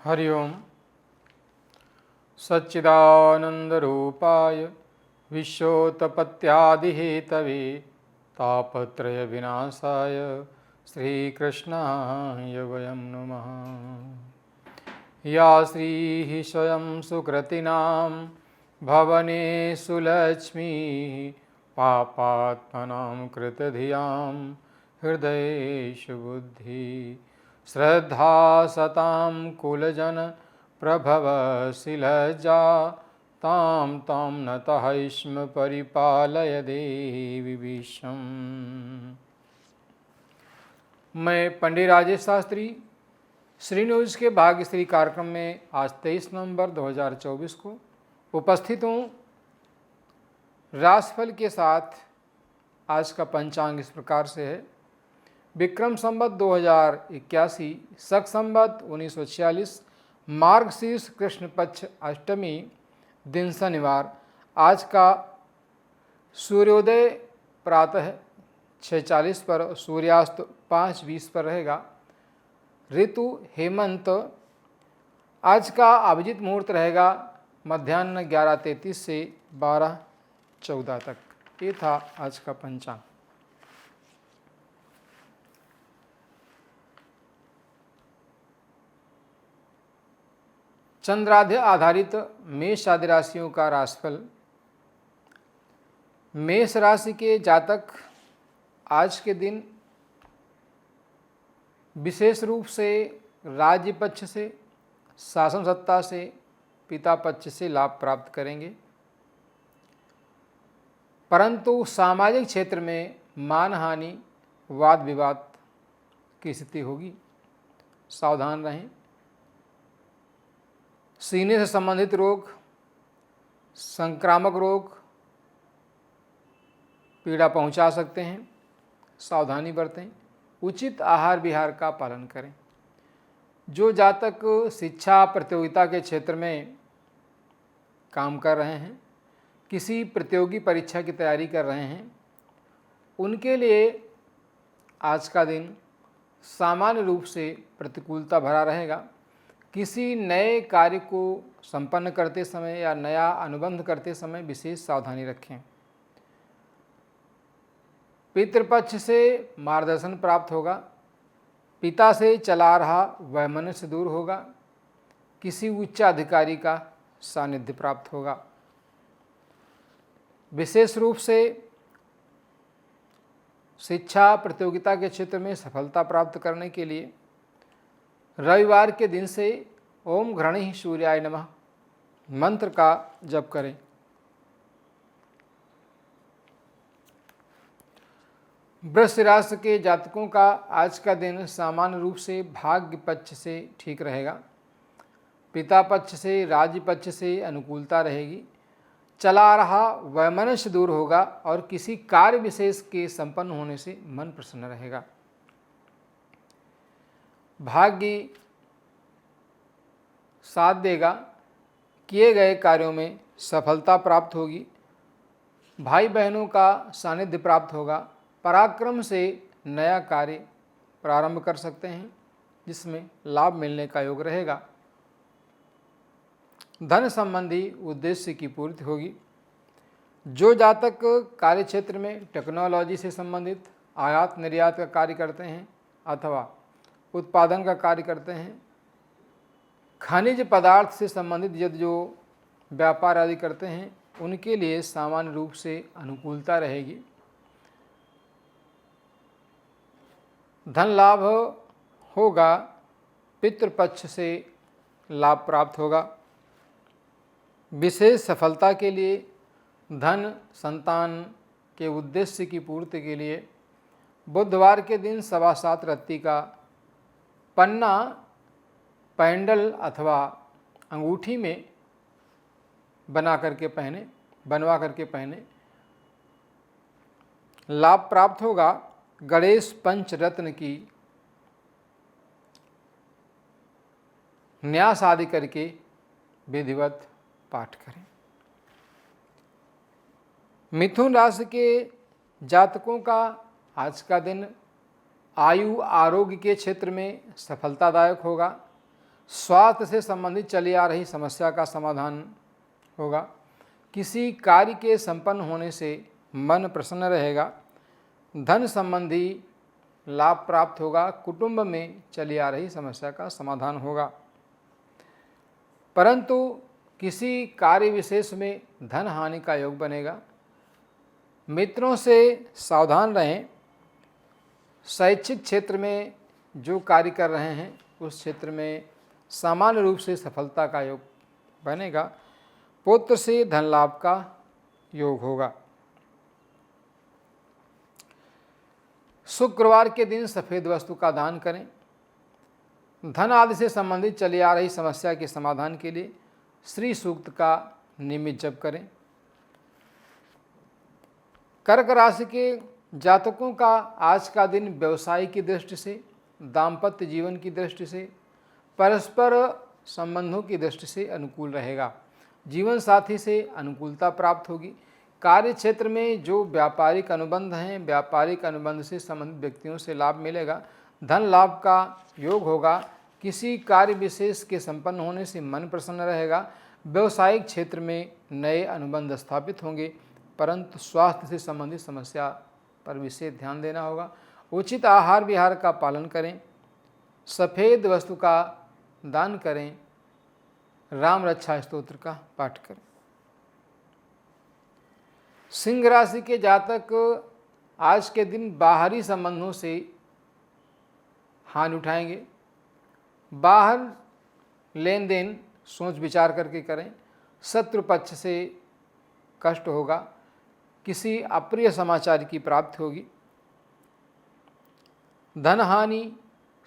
हरि ओम। सच्चिदानंदरूपाय विश्वोत्पत्त्यादिहेतवे तापत्रय विनाशाय श्रीकृष्णाय वयं नमः। या श्रीः स्वयं सुकृतिनां भवनेषु लक्ष्मीः पापात्मनां कृतधियां हृदयेषु बुद्धिः श्रद्धा सतां कुलजन प्रभवशिलजा तां तां नतः स्म परिपालय देवी विश्वम्। मैं पंडित राजेश शास्त्री श्री न्यूज़ के भाग्यश्री कार्यक्रम में आज 23 नवंबर 2024 को उपस्थित हूँ। राशिफल के साथ आज का पंचांग इस प्रकार से है। विक्रम संवत 2081, शक संवत 1946, मार्गशीर्ष कृष्ण पक्ष अष्टमी, दिन शनिवार। आज का सूर्योदय प्रातः 6:40 पर, सूर्यास्त 5:20 पर रहेगा। ऋतु हेमंत। आज का अभिजित मुहूर्त रहेगा मध्याह्न 11:33 से 12:14 तक। ये था आज का पंचांग। चंद्राध्याय आधारित मेष आदि राशियों का राशिफल। मेष राशि के जातक आज के दिन विशेष रूप से राज्य पक्ष से, शासन सत्ता से, पिता पक्ष से लाभ प्राप्त करेंगे, परंतु सामाजिक क्षेत्र में मानहानि, वाद विवाद की स्थिति होगी। सावधान रहें। सीने से संबंधित रोग, संक्रामक रोग पीड़ा पहुंचा सकते हैं। सावधानी बरतें। उचित आहार विहार का पालन करें। जो जातक शिक्षा प्रतियोगिता के क्षेत्र में काम कर रहे हैं, किसी प्रतियोगी परीक्षा की तैयारी कर रहे हैं, उनके लिए आज का दिन सामान्य रूप से प्रतिकूलता भरा रहेगा। किसी नए कार्य को संपन्न करते समय या नया अनुबंध करते समय विशेष सावधानी रखें। पितृपक्ष से मार्गदर्शन प्राप्त होगा। पिता से चला रहा वैमनस्य दूर होगा। किसी उच्च अधिकारी का सानिध्य प्राप्त होगा। विशेष रूप से शिक्षा प्रतियोगिता के क्षेत्र में सफलता प्राप्त करने के लिए रविवार के दिन से ओम घृणिः सूर्याय नमः मंत्र का जप करें। वृष राशि के जातकों का आज का दिन सामान्य रूप से भाग्य पक्ष से ठीक रहेगा। पिता पक्ष से, राज्य पक्ष से अनुकूलता रहेगी। चला रहा वैमनस्य दूर होगा और किसी कार्य विशेष के संपन्न होने से मन प्रसन्न रहेगा। भाग्य साथ देगा। किए गए कार्यों में सफलता प्राप्त होगी। भाई बहनों का सानिध्य प्राप्त होगा। पराक्रम से नया कार्य प्रारंभ कर सकते हैं, जिसमें लाभ मिलने का योग रहेगा। धन संबंधी उद्देश्य की पूर्ति होगी। जो जातक कार्य क्षेत्र में टेक्नोलॉजी से संबंधित आयात निर्यात का कार्य करते हैं अथवा उत्पादन का कार्य करते हैं, खनिज पदार्थ से संबंधित यदि जो व्यापार आदि करते हैं, उनके लिए सामान्य रूप से अनुकूलता रहेगी। धन लाभ होगा। पितृपक्ष से लाभ प्राप्त होगा। विशेष सफलता के लिए, धन संतान के उद्देश्य की पूर्ति के लिए बुधवार के दिन 7:15 रत्ती का पन्ना पैंडल अथवा अंगूठी में बनवा करके पहने। लाभ प्राप्त होगा। गणेश पंचरत्न की न्यास आदि करके विधिवत पाठ करें। मिथुन राशि के जातकों का आज का दिन आयु आरोग्य के क्षेत्र में सफलतादायक होगा। स्वास्थ्य से संबंधित चली आ रही समस्या का समाधान होगा। किसी कार्य के संपन्न होने से मन प्रसन्न रहेगा। धन संबंधी लाभ प्राप्त होगा। कुटुंब में चली आ रही समस्या का समाधान होगा। परंतु किसी कार्य विशेष में धन हानि का योग बनेगा। मित्रों से सावधान रहें। शैक्षिक क्षेत्र में जो कार्य कर रहे हैं उस क्षेत्र में सामान्य रूप से सफलता का योग बनेगा। पुत्र से धन लाभ का योग होगा। शुक्रवार के दिन सफ़ेद वस्तु का दान करें। धन आदि से संबंधित चली आ रही समस्या के समाधान के लिए श्री सूक्त का नियमित जप करें। कर्क राशि के जातकों का आज का दिन व्यवसाय की दृष्टि से, दाम्पत्य जीवन की दृष्टि से, परस्पर संबंधों की दृष्टि से अनुकूल रहेगा। जीवन साथी से अनुकूलता प्राप्त होगी। कार्य क्षेत्र में जो व्यापारिक अनुबंध हैं, व्यापारिक अनुबंध से संबंधित व्यक्तियों से लाभ मिलेगा। धन लाभ का योग होगा। किसी कार्य विशेष के संपन्न होने से मन प्रसन्न रहेगा। व्यवसायिक क्षेत्र में नए अनुबंध स्थापित होंगे, परंतु स्वास्थ्य से संबंधित समस्या पर विशेष ध्यान देना होगा। उचित आहार विहार का पालन करें। सफ़ेद वस्तु का दान करें। राम रक्षा स्तोत्र का पाठ करें। सिंह राशि के जातक आज के दिन बाहरी संबंधों से हानि उठाएंगे। बाहर लेन देन सोच विचार करके करें। शत्रु पक्ष से कष्ट होगा। किसी अप्रिय समाचार की प्राप्ति होगी। धन हानि,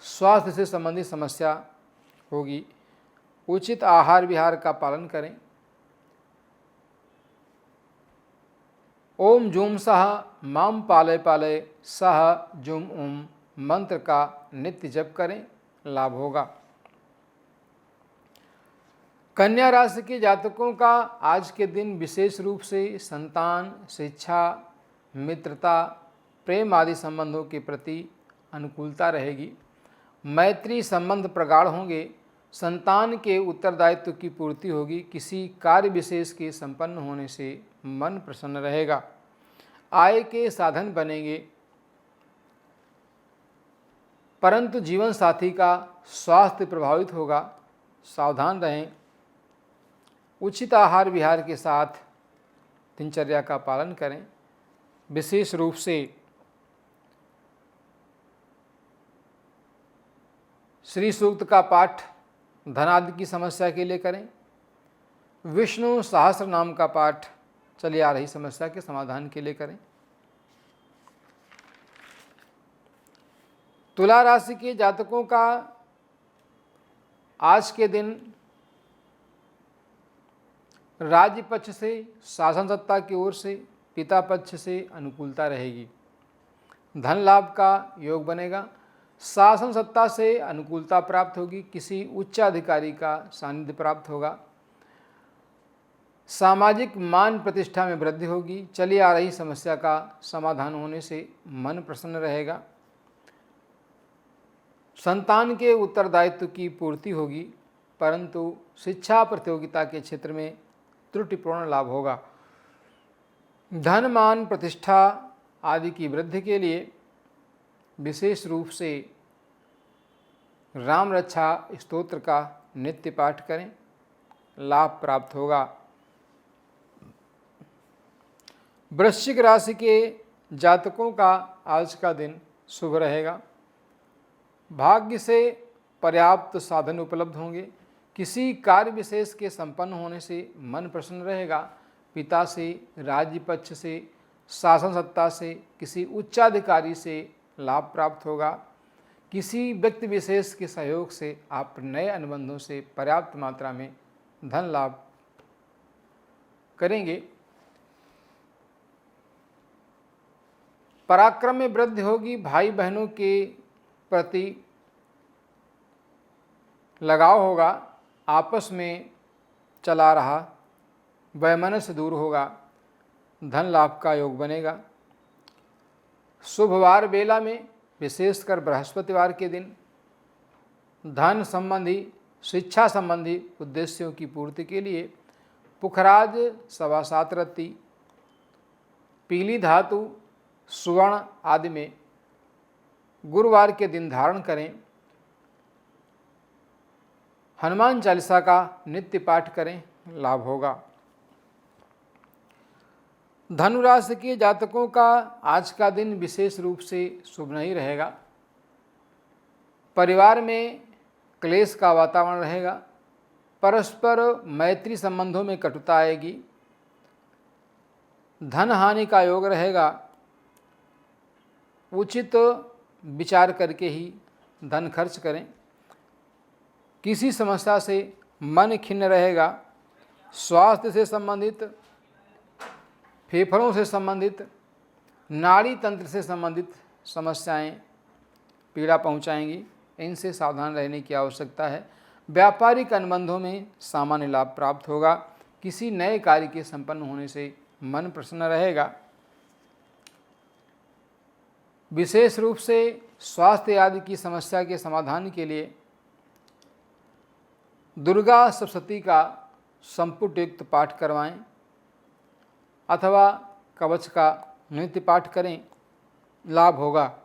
स्वास्थ्य से संबंधित समस्या होगी। उचित आहार विहार का पालन करें। ओम जूम सह माम पालय पालय सह जूम ओम मंत्र का नित्य जप करें, लाभ होगा। कन्या राशि के जातकों का आज के दिन विशेष रूप से संतान, शिक्षा, मित्रता, प्रेम आदि संबंधों के प्रति अनुकूलता रहेगी। मैत्री संबंध प्रगाढ़ होंगे। संतान के उत्तरदायित्व की पूर्ति होगी। किसी कार्य विशेष के संपन्न होने से मन प्रसन्न रहेगा। आय के साधन बनेंगे, परंतु जीवन साथी का स्वास्थ्य प्रभावित होगा। सावधान रहें। उचित आहार विहार के साथ दिनचर्या का पालन करें। विशेष रूप से श्री सूक्त का पाठ धनादि की समस्या के लिए करें। विष्णु सहस्त्र नाम का पाठ चली आ रही समस्या के समाधान के लिए करें। तुला राशि के जातकों का आज के दिन राज्य पक्ष से, शासन सत्ता की ओर से, पिता पक्ष से अनुकूलता रहेगी। धन लाभ का योग बनेगा। शासन सत्ता से अनुकूलता प्राप्त होगी। किसी उच्च अधिकारी का सानिध्य प्राप्त होगा। सामाजिक मान प्रतिष्ठा में वृद्धि होगी। चली आ रही समस्या का समाधान होने से मन प्रसन्न रहेगा। संतान के उत्तरदायित्व की पूर्ति होगी, परंतु शिक्षा प्रतियोगिता के क्षेत्र में त्रुटिपूर्ण लाभ होगा। धन मान प्रतिष्ठा आदि की वृद्धि के लिए विशेष रूप से राम रक्षा स्तोत्र का नित्य पाठ करें, लाभ प्राप्त होगा। वृश्चिक राशि के जातकों का आज का दिन शुभ रहेगा। भाग्य से पर्याप्त साधन उपलब्ध होंगे। किसी कार्य विशेष के संपन्न होने से मन प्रसन्न रहेगा। पिता से, राज्य पक्ष से, शासन सत्ता से, किसी उच्चाधिकारी से लाभ प्राप्त होगा। किसी व्यक्ति विशेष के सहयोग से आप नए अनुबंधों से पर्याप्त मात्रा में धन लाभ करेंगे। पराक्रम में वृद्धि होगी। भाई बहनों के प्रति लगाव होगा। आपस में चला रहा वैमनस्य दूर होगा। धन लाभ का योग बनेगा। शुभवार बेला में विशेषकर बृहस्पतिवार के दिन धन संबंधी शिक्षा संबंधी उद्देश्यों की पूर्ति के लिए पुखराज 7.25 रत्ती, पीली धातु, सुवर्ण आदि में गुरुवार के दिन धारण करें। हनुमान चालीसा का नित्य पाठ करें, लाभ होगा। धनु राशि के जातकों का आज का दिन विशेष रूप से शुभ नहीं रहेगा। परिवार में क्लेश का वातावरण रहेगा। परस्पर मैत्री संबंधों में कटुता आएगी। धन हानि का योग रहेगा। उचित विचार करके ही धन खर्च करें। किसी समस्या से मन खिन्न रहेगा। स्वास्थ्य से संबंधित, फेफड़ों से संबंधित, नाड़ी तंत्र से संबंधित समस्याएं पीड़ा पहुंचाएंगी। इनसे सावधान रहने की आवश्यकता है। व्यापारिक अनुबंधों में सामान्य लाभ प्राप्त होगा। किसी नए कार्य के संपन्न होने से मन प्रसन्न रहेगा। विशेष रूप से स्वास्थ्य आदि की समस्या के समाधान के लिए दुर्गा सप्तशती का संपुट युक्त पाठ करवाएं अथवा कवच का नित्य पाठ करें, लाभ होगा।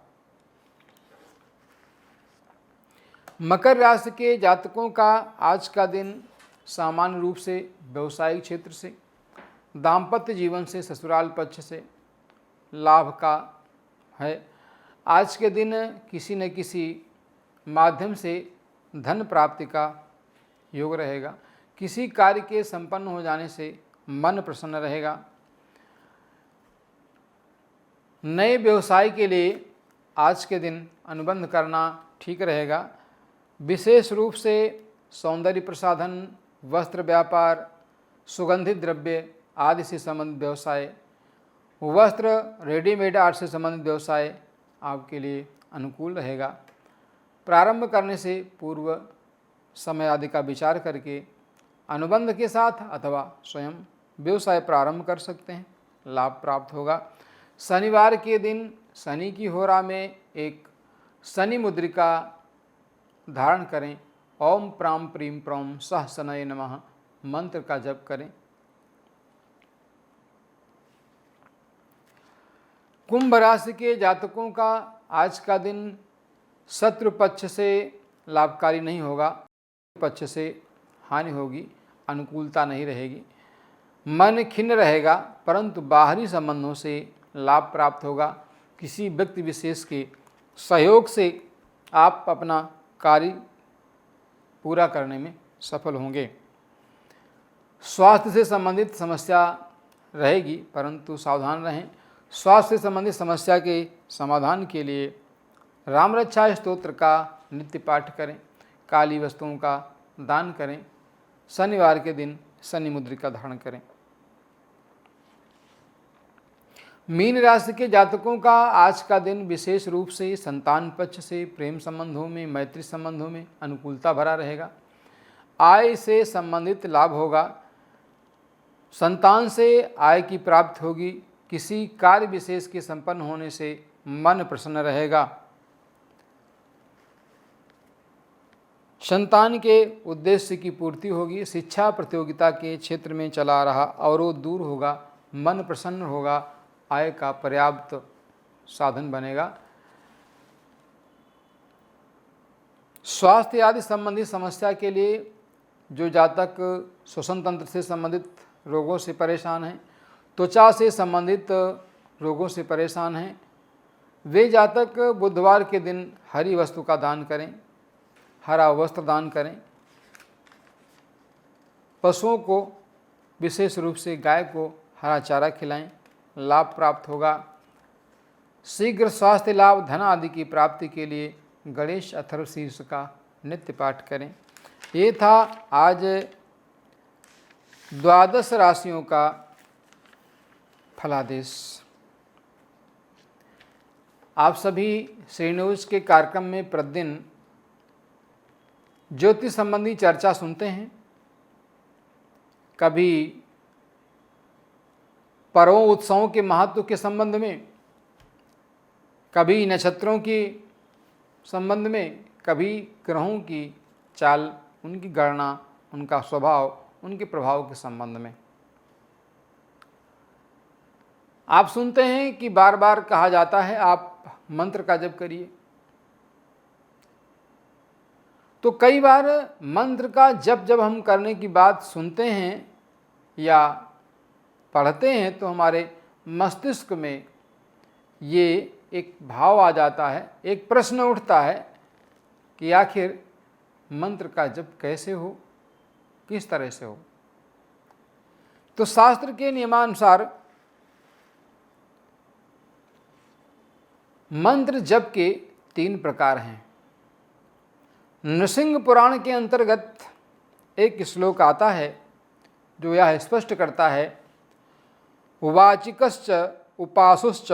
मकर राशि के जातकों का आज का दिन सामान्य रूप से व्यवसायिक क्षेत्र से, दाम्पत्य जीवन से, ससुराल पक्ष से लाभ का है। आज के दिन किसी न किसी माध्यम से धन प्राप्ति का योग रहेगा। किसी कार्य के संपन्न हो जाने से मन प्रसन्न रहेगा। नए व्यवसाय के लिए आज के दिन अनुबंध करना ठीक रहेगा। विशेष रूप से सौंदर्य प्रसाधन, वस्त्र व्यापार, सुगंधित द्रव्य आदि से संबंधित व्यवसाय, वस्त्र रेडीमेड आर्ट से संबंधित व्यवसाय आपके लिए अनुकूल रहेगा। प्रारंभ करने से पूर्व समय आदि का विचार करके अनुबंध के साथ अथवा स्वयं व्यवसाय प्रारंभ कर सकते हैं, लाभ प्राप्त होगा। शनिवार के दिन शनि की होरा में एक शनि मुद्रिका धारण करें। ओम प्राम प्रीम प्रौम सह शनये नमः मंत्र का जप करें। कुंभ राशि के जातकों का आज का दिन शत्रु पक्ष से लाभकारी नहीं होगा। पक्ष से हानि होगी, अनुकूलता नहीं रहेगी। मन खिन्न रहेगा, परंतु बाहरी संबंधों से लाभ प्राप्त होगा। किसी व्यक्ति विशेष के सहयोग से आप अपना कार्य पूरा करने में सफल होंगे। स्वास्थ्य से संबंधित समस्या रहेगी, परंतु सावधान रहें। स्वास्थ्य से संबंधित समस्या के समाधान के लिए राम रक्षा स्तोत्र का नित्य पाठ करें। काली वस्तुओं का दान करें। शनिवार के दिन शनि मुद्रिका धारण करें। मीन राशि के जातकों का आज का दिन विशेष रूप से संतान पक्ष से, प्रेम संबंधों में, मैत्री संबंधों में अनुकूलता भरा रहेगा। आय से संबंधित लाभ होगा। संतान से आय की प्राप्ति होगी। किसी कार्य विशेष के संपन्न होने से मन प्रसन्न रहेगा। संतान के उद्देश्य की पूर्ति होगी। शिक्षा प्रतियोगिता के क्षेत्र में चला रहा अवरोध दूर होगा। मन प्रसन्न होगा। आय का पर्याप्त साधन बनेगा। स्वास्थ्य आदि संबंधी समस्या के लिए जो जातक श्वसन तंत्र से संबंधित रोगों से परेशान हैं, त्वचा से संबंधित रोगों से परेशान हैं, वे जातक बुधवार के दिन हरी वस्तु का दान करें, हरा वस्त्र दान करें। पशुओं को विशेष रूप से गाय को हरा चारा खिलाएं, लाभ प्राप्त होगा। शीघ्र स्वास्थ्य लाभ, धन आदि की प्राप्ति के लिए गणेश अथर्वशीर्ष का नित्य पाठ करें। ये था आज 12 राशियों का फलादेश। आप सभी श्री न्यूज़ के कार्यक्रम में प्रतिदिन ज्योतिष संबंधी चर्चा सुनते हैं। कभी पर्वों उत्सवों के महत्व के संबंध में, कभी नक्षत्रों के संबंध में, कभी ग्रहों की चाल उनकी गणना, उनका स्वभाव, उनके प्रभाव के संबंध में। आप सुनते हैं कि बार बार कहा जाता है आप मंत्र का जप करिए। तो कई बार मंत्र का जप जब हम करने की बात सुनते हैं या पढ़ते हैं तो हमारे मस्तिष्क में ये एक भाव आ जाता है, एक प्रश्न उठता है कि आखिर मंत्र का जप कैसे हो, किस तरह से हो। तो शास्त्र के नियमानुसार मंत्र जप के 3 प्रकार हैं। नृसिंह पुराण के अंतर्गत एक श्लोक आता है जो यह स्पष्ट करता है, उवाचिकश्च उपासुश्च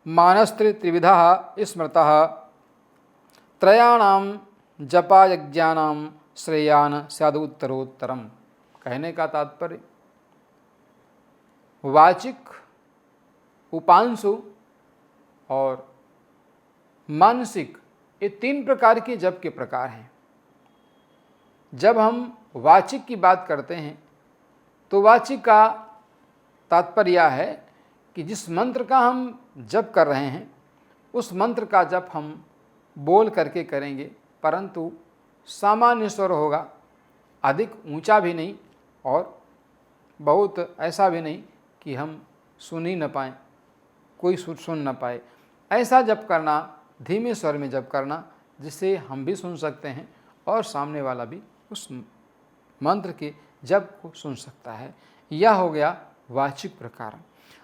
मानस्त्र त्रिविधा स्मृतः त्रयाणाम जपायज्ञानाम श्रेयान स्याद उत्तरोत्तरम। कहने का तात्पर्य वाचिक, उपांशु और मानसिक, ये 3 प्रकार के जप के प्रकार हैं। जब हम वाचिक की बात करते हैं तो वाचिक का तात्पर्य है कि जिस मंत्र का हम जप कर रहे हैं उस मंत्र का जप हम बोल करके करेंगे, परंतु सामान्य स्वर होगा, अधिक ऊंचा भी नहीं और बहुत ऐसा भी नहीं कि हम सुन ही न पाएँ, कोई सुन न पाए। ऐसा जप करना, धीमे स्वर में जप करना, जिससे हम भी सुन सकते हैं और सामने वाला भी उस मंत्र के जप को सुन सकता है। यह हो गया वाचिक प्रकार।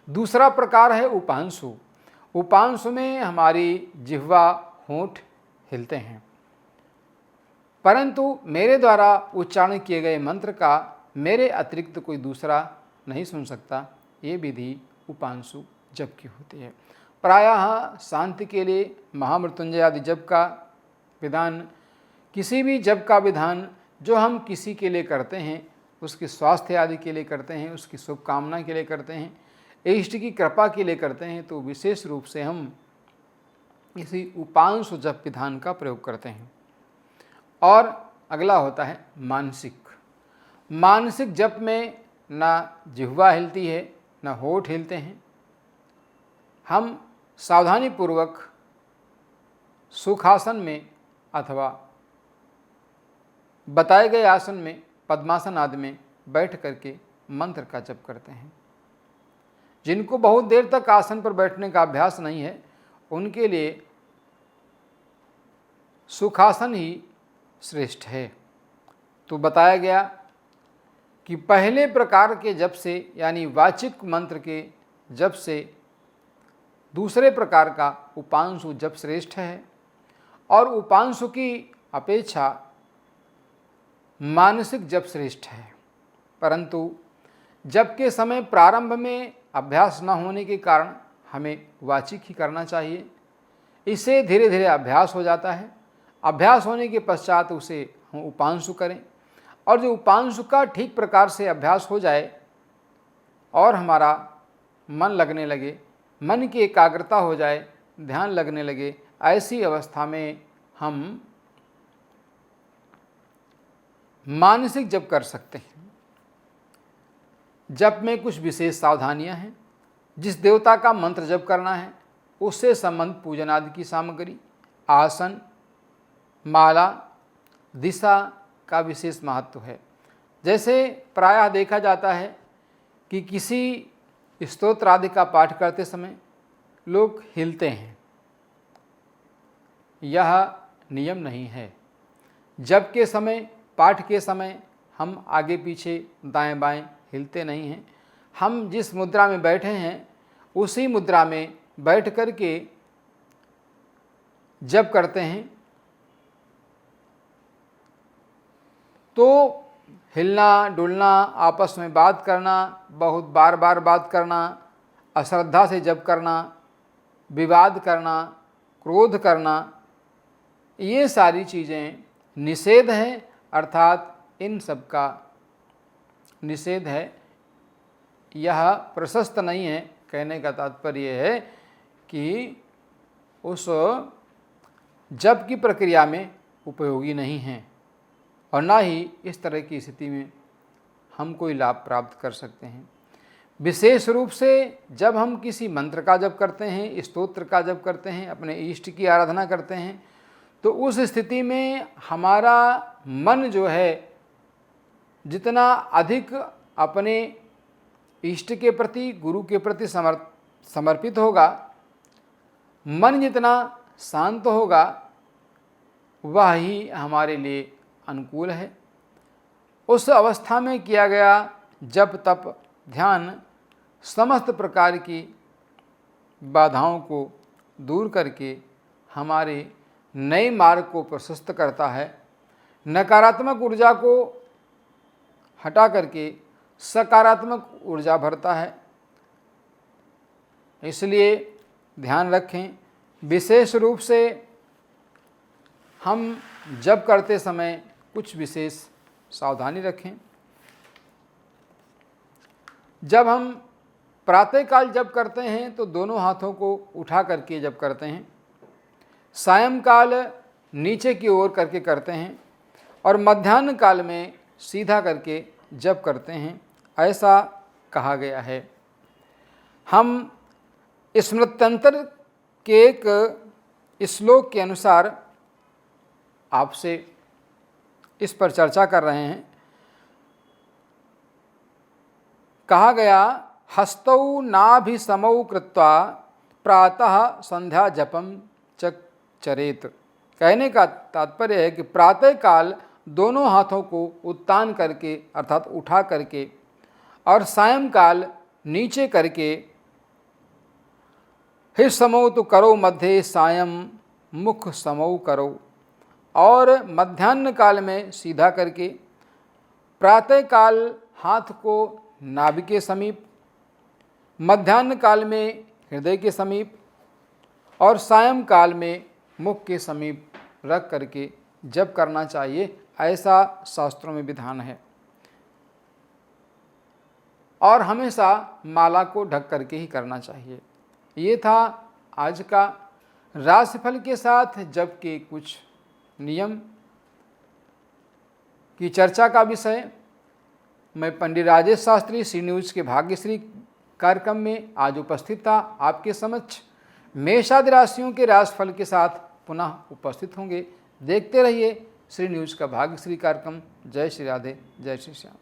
दूसरा प्रकार है उपांशु। उपांशु में हमारी जिह्वा, होंठ हिलते हैं, परंतु मेरे द्वारा उच्चारण किए गए मंत्र का मेरे अतिरिक्त कोई दूसरा नहीं सुन सकता। ये विधि उपांशु जप की होती है। प्रायः शांति के लिए महामृत्युंजय आदि जप का विधान, किसी भी जप का विधान जो हम किसी के लिए करते हैं, उसके स्वास्थ्य आदि के लिए करते हैं, उसकी शुभकामना के लिए करते हैं, इष्ट की कृपा के लिए करते हैं, तो विशेष रूप से हम इसी उपांशु जप विधान का प्रयोग करते हैं। और अगला होता है मानसिक। मानसिक जप में ना जिह्वा हिलती है, ना होठ हिलते हैं। हम सावधानी पूर्वक सुखासन में अथवा बताए गए आसन में, पद्मासन आदि में बैठ करके मंत्र का जप करते हैं। जिनको बहुत देर तक आसन पर बैठने का अभ्यास नहीं है, उनके लिए सुखासन ही श्रेष्ठ है। तो बताया गया कि पहले प्रकार के जप से, यानी वाचिक मंत्र के जप से दूसरे प्रकार का उपांशु जप श्रेष्ठ है, और उपांशु की अपेक्षा मानसिक जप श्रेष्ठ है। परंतु जप के समय प्रारंभ में अभ्यास न होने के कारण हमें वाचिक ही करना चाहिए। इससे धीरे धीरे अभ्यास हो जाता है। अभ्यास होने के पश्चात उसे हम उपांशु करें, और जो उपांशु का ठीक प्रकार से अभ्यास हो जाए और हमारा मन लगने लगे, मन की एकाग्रता हो जाए, ध्यान लगने लगे, ऐसी अवस्था में हम मानसिक जप कर सकते हैं। जप में कुछ विशेष सावधानियां हैं। जिस देवता का मंत्र जप करना है उससे संबंध पूजन आदि की सामग्री, आसन, माला, दिशा का विशेष महत्व है। जैसे प्रायः देखा जाता है कि किसी स्तोत्र आदि का पाठ करते समय लोग हिलते हैं, यह नियम नहीं है। जप के समय, पाठ के समय हम आगे पीछे दाएं बाएं हिलते नहीं हैं। हम जिस मुद्रा में बैठे हैं उसी मुद्रा में बैठ कर के जप करते हैं। तो हिलना, डुलना, आपस में बात करना, बहुत बार बार बात करना, अश्रद्धा से जप करना, विवाद करना, क्रोध करना, ये सारी चीज़ें निषेध हैं। अर्थात इन सब का निषेध है, यह प्रशस्त नहीं है। कहने का तात्पर्य है कि उस जप की प्रक्रिया में उपयोगी नहीं है। और ना ही इस तरह की स्थिति में हम कोई लाभ प्राप्त कर सकते हैं। विशेष रूप से जब हम किसी मंत्र का जप करते हैं, स्तोत्र का जप करते हैं, अपने इष्ट की आराधना करते हैं, तो उस स्थिति में हमारा मन जो है जितना अधिक अपने इष्ट के प्रति, गुरु के प्रति समर्पित होगा, मन जितना शांत होगा, वह ही हमारे लिए अनुकूल है। उस अवस्था में किया गया जप तप ध्यान समस्त प्रकार की बाधाओं को दूर करके हमारे नए मार्ग को प्रशस्त करता है, नकारात्मक ऊर्जा को हटा करके सकारात्मक ऊर्जा भरता है। इसलिए ध्यान रखें, विशेष रूप से हम जप करते समय कुछ विशेष सावधानी रखें। जब हम प्रातःकाल जप करते हैं तो दोनों हाथों को उठा करके जप करते हैं, सायंकाल नीचे की ओर करके करते हैं और मध्याह्न काल में सीधा करके जप करते हैं, ऐसा कहा गया है। हम स्मृत्यंतर के एक श्लोक के अनुसार आपसे इस पर चर्चा कर रहे हैं। कहा गया, हस्तौ नाभिसमौ कृत्वा प्रातः संध्या जपम च चरेत। कहने का तात्पर्य है कि प्रातःकाल दोनों हाथों को उत्तान करके अर्थात उठा करके और सायंकाल नीचे करके, हिर समौ तो करो मध्य सायं मुख समौ करो, और मध्याह्न काल में सीधा करके, प्रातःकाल हाथ को नाभि के समीप, मध्याह्न काल में हृदय के समीप और सायंकाल में मुख के समीप रख करके जप करना चाहिए, ऐसा शास्त्रों में विधान है। और हमेशा माला को ढक करके ही करना चाहिए। ये था आज का राशिफल के साथ जप के कुछ नियम की चर्चा का विषय। मैं पंडित राजेश शास्त्री सी न्यूज़ के भाग्यश्री कार्यक्रम में आज उपस्थित था। आपके समक्ष मेषादि राशियों के राशिफल के साथ पुनः उपस्थित होंगे। देखते रहिए श्री न्यूज़ का भाग्यश्री कार्यक्रम। जय श्री राधे, जय श्री श्याम।